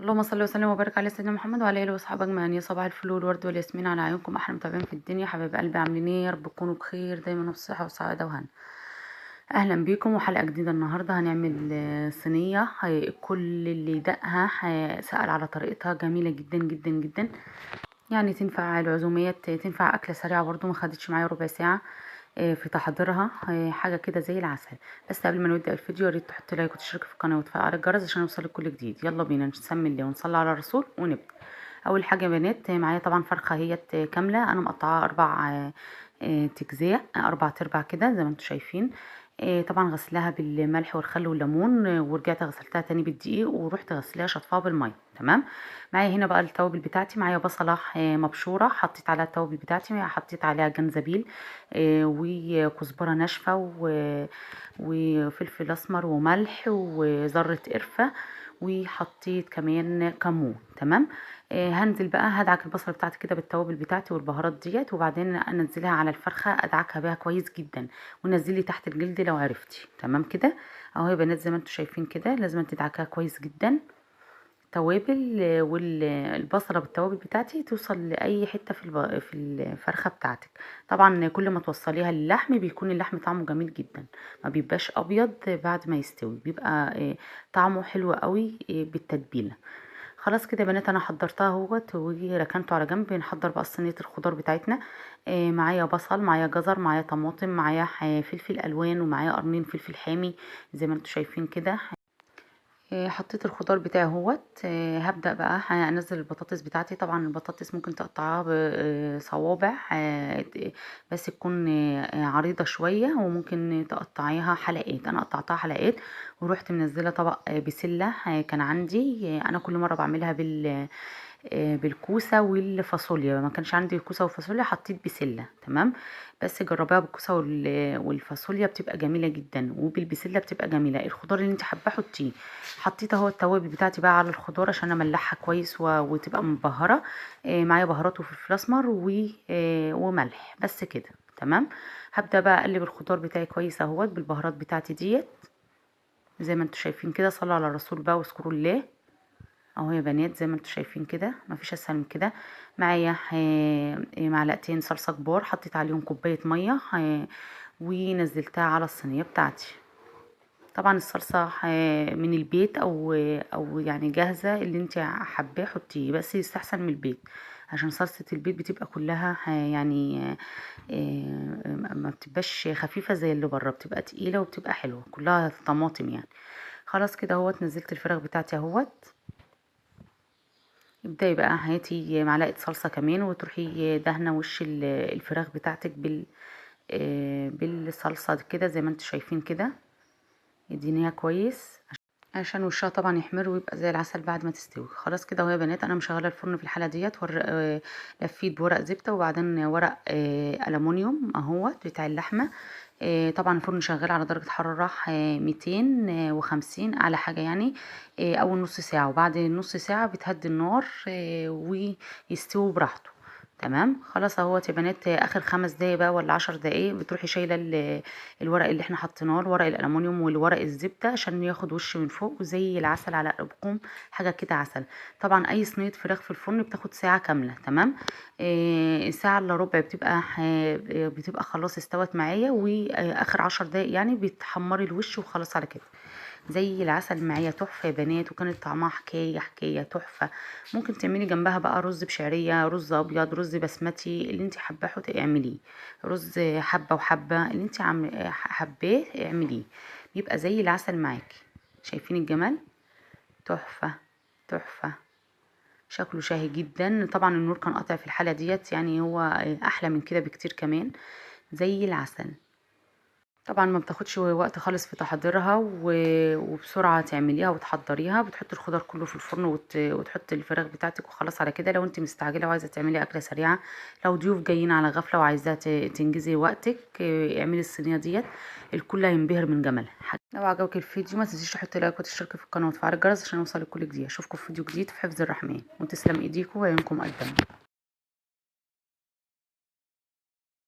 اللهم صل وسلم وبارك على سيدنا محمد وعلى اله واصحابه اجمعين. يا صباح الفل والورد والياسمين على عيونكم احلى متابعين في الدنيا. حبايب قلبي عاملين ايه؟ يا رب تكونوا بخير دايما في صحه وسعاده وهنا. اهلا بيكم وحلقه جديده. النهارده هنعمل صينيه كل اللي يدقها سأل على طريقتها، جميله جدا جدا جدا. يعني تنفع العزوميات، تنفع اكله سريعه برضو، ما خدتش معايا ربع ساعه في تحضيرها. حاجه كده زي العسل. بس قبل ما نبدا الفيديو يا ريت تحط لايك وتشترك في القناه وتفعل الجرس عشان يوصلك كل جديد. يلا بينا نسمي الله ونصلي على الرسول ونبدا. اول حاجه يا بنات معايا طبعا فرخه هي كامله، انا مقطعاها اربع تجزاء، اربع تربع كده زي ما انتم شايفين. طبعا غسلها بالملح والخل والليمون، ورجعت غسلتها تاني بالدقيق ورحت غسلها شطفها بالميه. تمام. معايا هنا بقى التوابل بتاعتي، معايا بصله مبشوره حطيت عليها التوابل بتاعتي، حطيت عليها جنزبيل وكزبره ناشفه وفلفل اسمر وملح وذره قرفه، وحطيت كمان كمون. تمام. هنزل بقى هدعك البصله بتاعتي كده بالتوابل بتاعتي والبهارات ديت، وبعدين انزلها على الفرخه ادعكها بيها كويس جدا، ونزلي تحت الجلد لو عرفتي. تمام كده اهو يا بنات زي ما انتم شايفين كده، لازم تدعكها كويس جدا. توابل والبصله بالتوابل بتاعتي توصل لاي حته في الفرخه بتاعتك. طبعا كل ما توصليها للحم بيكون اللحم طعمه جميل جدا، ما بيبقاش ابيض بعد ما يستوي، بيبقى طعمه حلو قوي بالتتبيله. خلاص كده يا بنات انا حضرتها اهوت وركنته على جنب. نحضر بقى صينيه الخضار بتاعتنا. معايا بصل، معايا جزر، معايا طماطم، معايا فلفل الوان، ومعايا قرنين فلفل حامي زي ما انتم شايفين كده. حطيت الخضار بتاعي اهوت. هبدأ بقى هنزل البطاطس بتاعتي. طبعا البطاطس ممكن تقطعها بصوابع بس تكون عريضة شوية، وممكن تقطعيها حلقات. انا قطعتها حلقات ورحت منزلة طبق بسلة كان عندي. انا كل مرة بعملها بالكوسه والفاصوليا، ما كانش عندي الكوسه والفاصوليا حطيت بسله. تمام. بس جربيها بالكوسه والفاصوليا بتبقى جميله جدا، وبالبسله بتبقى جميله. الخضار اللي انت حباه حطيه. حطيت اهو التوابل بتاعتي بقى على الخضار عشان املحها كويس وتبقى مبهره. معايا بهارات وفلفل اسمر وملح بس كده. تمام. هبدا بقى اقلب الخضار بتاعي كويس اهوت بالبهارات بتاعتي ديت زي ما انتم شايفين كده. صلوا على الرسول بقى واذكروا الله. اهو يا بنات زي ما انتم شايفين كده، مفيش اسهل من كده. معايا معلقتين صلصه كبار، حطيت عليهم كوبايه ميه ونزلتها على الصينيه بتاعتي. طبعا الصلصه من البيت او يعني جاهزه، اللي انت حباه حطيه، بس يستحسن من البيت عشان صلصه البيت بتبقى كلها يعني ما بتبقاش خفيفه زي اللي بره، بتبقى تقيله وبتبقى حلوه كلها طماطم يعني. خلاص كده اهوت نزلت الفراخ بتاعتي اهوت. ابدأي بقى هاتي معلقة صلصة كمان وتروحي دهنة وش الفراخ بتاعتك بالصلصة كده زي ما انتوا شايفين كده. ادينيها كويس عشان وشها طبعا يحمر ويبقى زي العسل بعد ما تستوي. خلاص كده اهو يا بنات انا مشغله الفرن في الحاله ديت لفيت بورق زبده وبعدين ورق الومنيوم اهوت بتاع اللحمه. طبعا الفرن شغال على درجه حراره 250 اعلى حاجه يعني. اول نص ساعه، وبعد نص ساعه بتهدي النار ويستوي براحته. تمام. خلاص اهوت يا بنات اخر 5 دقايق بقى ولا 10 دقايق بتروحي شايله الورق اللي احنا حطيناه، الورق الالومنيوم والورق الزبده عشان ياخد وش من فوق وزي العسل على قلبكم، حاجه كده عسل. طبعا اي صينيه فراخ في الفرن بتاخد ساعه كامله. تمام. ساعه الا ربع بتبقى خلاص استوت معايا، واخر 10 دقايق يعني بتحمري الوش وخلاص على كده زي العسل معايا. تحفه يا بنات، وكانت طعمها حكايه حكايه تحفه. ممكن تعملي جنبها بقى رز بشعريه، رز ابيض، رز بسمتي، اللي انت حباه اعمليه. رز حبه وحبه اللي انت حباه اعمليه، بيبقى زي العسل معاكي. شايفين الجمال؟ تحفه تحفه. شكله شاهي جدا. طبعا النور كان قاطع في الحاله ديت، يعني هو احلى من كده بكتير كمان، زي العسل. طبعا ما بتاخدش وقت خالص في تحضيرها وبسرعه تعمليها وتحضريها. بتحطي الخضار كله في الفرن وتحطي الفراخ بتاعتك وخلاص على كده. لو انت مستعجله وعايزه تعملي اكله سريعه، لو ضيوف جايين على غفله وعايزه تنجزي وقتك، اعملي الصينيه ديت، الكل هينبهر من جمالها. لو عجبك الفيديو ما تنسيش تحطي لايك وتشتركي في القناه وتفعلي الجرس عشان يوصلك كل جديد. اشوفكم في فيديو جديد في حفظ الرحمن، وتسلم ايديكم وعيونكم قدام.